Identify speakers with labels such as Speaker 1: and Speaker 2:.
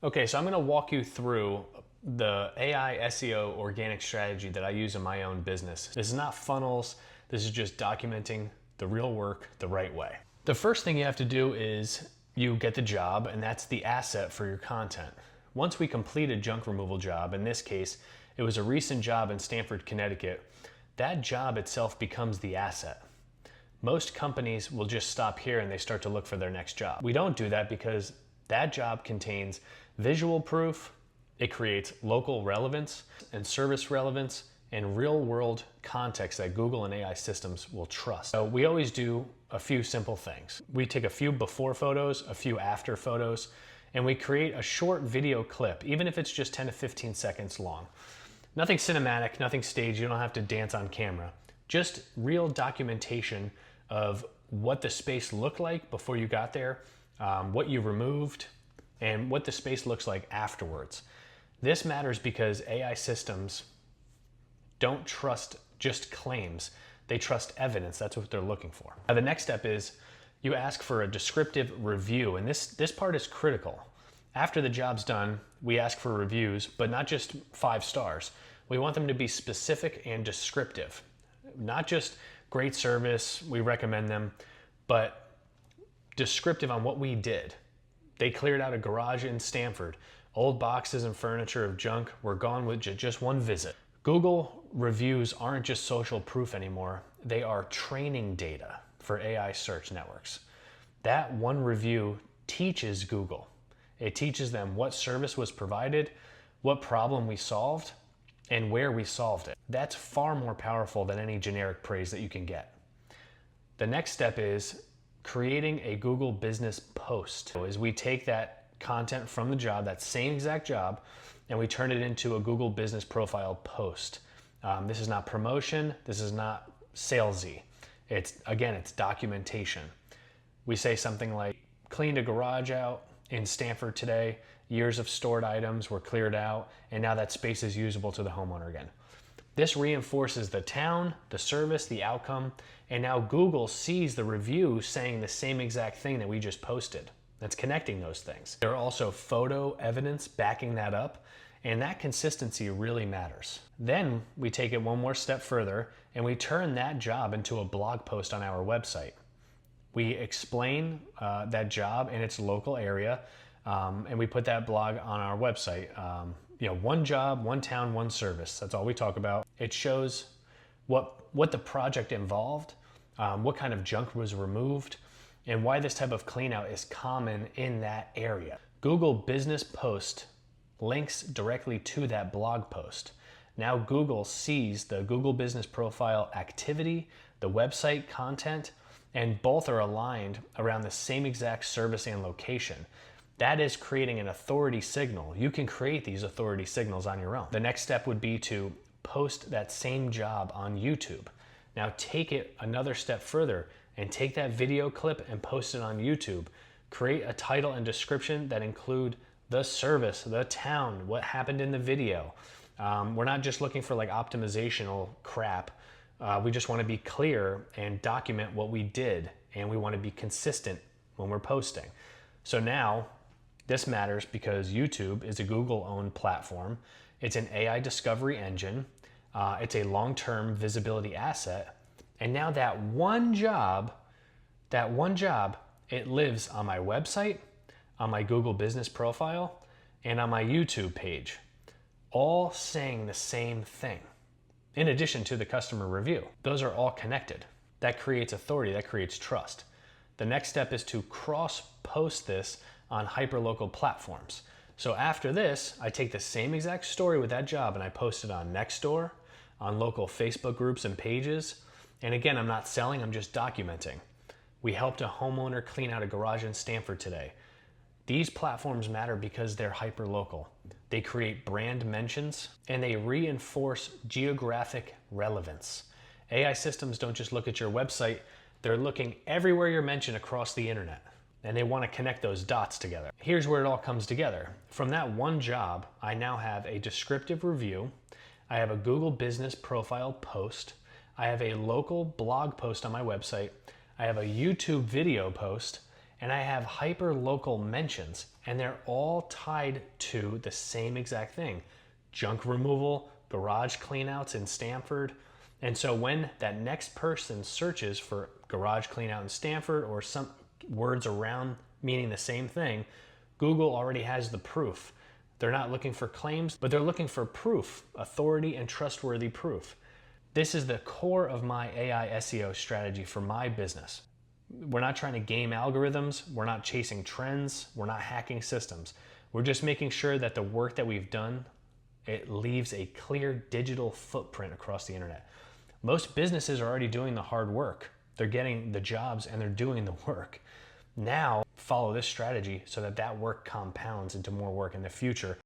Speaker 1: Okay, so I'm going to walk you through the AI SEO organic strategy that I use in my own business. This is not funnels. This is just documenting the real work the right way. The first thing you have to do is you get the job, and that's the asset for your content. Once we complete a junk removal job, in this case, it was a recent job in Stamford, Connecticut, that job itself becomes the asset. Most companies will just stop here and they start to look for their next job. We don't do that because that job contains visual proof, it creates local relevance and service relevance and real world context that Google and AI systems will trust. So we always do a few simple things. We take a few before photos, a few after photos, and we create a short video clip, even if it's just 10 to 15 seconds long. Nothing cinematic, nothing staged, you don't have to dance on camera. Just real documentation of what the space looked like before you got there, what you removed, and what the space looks like afterwards. This matters because AI systems don't trust just claims, they trust evidence. That's what they're looking for. Now, the next step is you ask for a descriptive review, and this part is critical. After the job's done, we ask for reviews, but not just 5 stars. We want them to be specific and descriptive. Not just great service, we recommend them, but descriptive on what we did. They cleared out a garage in Stamford. Old boxes and furniture of junk were gone with just one visit. Google reviews aren't just social proof anymore. They are training data for AI search networks. That one review teaches Google. It teaches them what service was provided, what problem we solved, and where we solved it. That's far more powerful than any generic praise that you can get. The next step is creating a Google business post. As we take that content from the job, that same exact job, and we turn it into a Google business profile post. This is not promotion, this is not salesy. It's documentation. We say something like, cleaned a garage out in Stamford today, years of stored items were cleared out, and now that space is usable to the homeowner again. This reinforces the town, the service, the outcome, and now Google sees the review saying the same exact thing that we just posted. That's connecting those things. There are also photo evidence backing that up, and that consistency really matters. Then we take it one more step further, and we turn that job into a blog post on our website. We explain that job in its local area, and we put that blog on our website. One job, one town, one service. That's all we talk about. It shows what the project involved, what kind of junk was removed, and why this type of clean out is common in that area. Google Business Post links directly to that blog post. Now Google sees the Google Business Profile activity, the website content, and both are aligned around the same exact service and location. That is creating an authority signal. You can create these authority signals on your own. The next step would be to post that same job on YouTube. Now take it another step further and take that video clip and post it on YouTube. Create a title and description that include the service, the town, what happened in the video. We're not just looking for like optimizational crap. We just want to be clear and document what we did, and we want to be consistent when we're posting. So now this matters because YouTube is a Google-owned platform. It's an AI discovery engine. It's a long-term visibility asset. And now that one job, it lives on my website, on my Google business profile, and on my YouTube page, all saying the same thing. In addition to the customer review, those are all connected. That creates authority, that creates trust. The next step is to cross-post this on hyperlocal platforms. So after this, I take the same exact story with that job and I post it on Nextdoor, on local Facebook groups and pages. And again, I'm not selling, I'm just documenting. We helped a homeowner clean out a garage in Stamford today. These platforms matter because they're hyperlocal. They create brand mentions and they reinforce geographic relevance. AI systems don't just look at your website, they're looking everywhere you're mentioned across the internet, and they want to connect those dots together. Here's where it all comes together. From that one job, I now have a descriptive review, I have a Google Business Profile post, I have a local blog post on my website, I have a YouTube video post, and I have hyper local mentions, and they're all tied to the same exact thing: junk removal, garage cleanouts in Stanford. And so when that next person searches for garage cleanout in Stanford or some words around meaning the same thing, Google already has the proof. They're not looking for claims, but they're looking for proof, authority and trustworthy proof. This is the core of my AI SEO strategy for my business. We're not trying to game algorithms. We're not chasing trends. We're not hacking systems. We're just making sure that the work that we've done, it leaves a clear digital footprint across the internet. Most businesses are already doing the hard work. They're getting the jobs and they're doing the work. Now, follow this strategy so that that work compounds into more work in the future.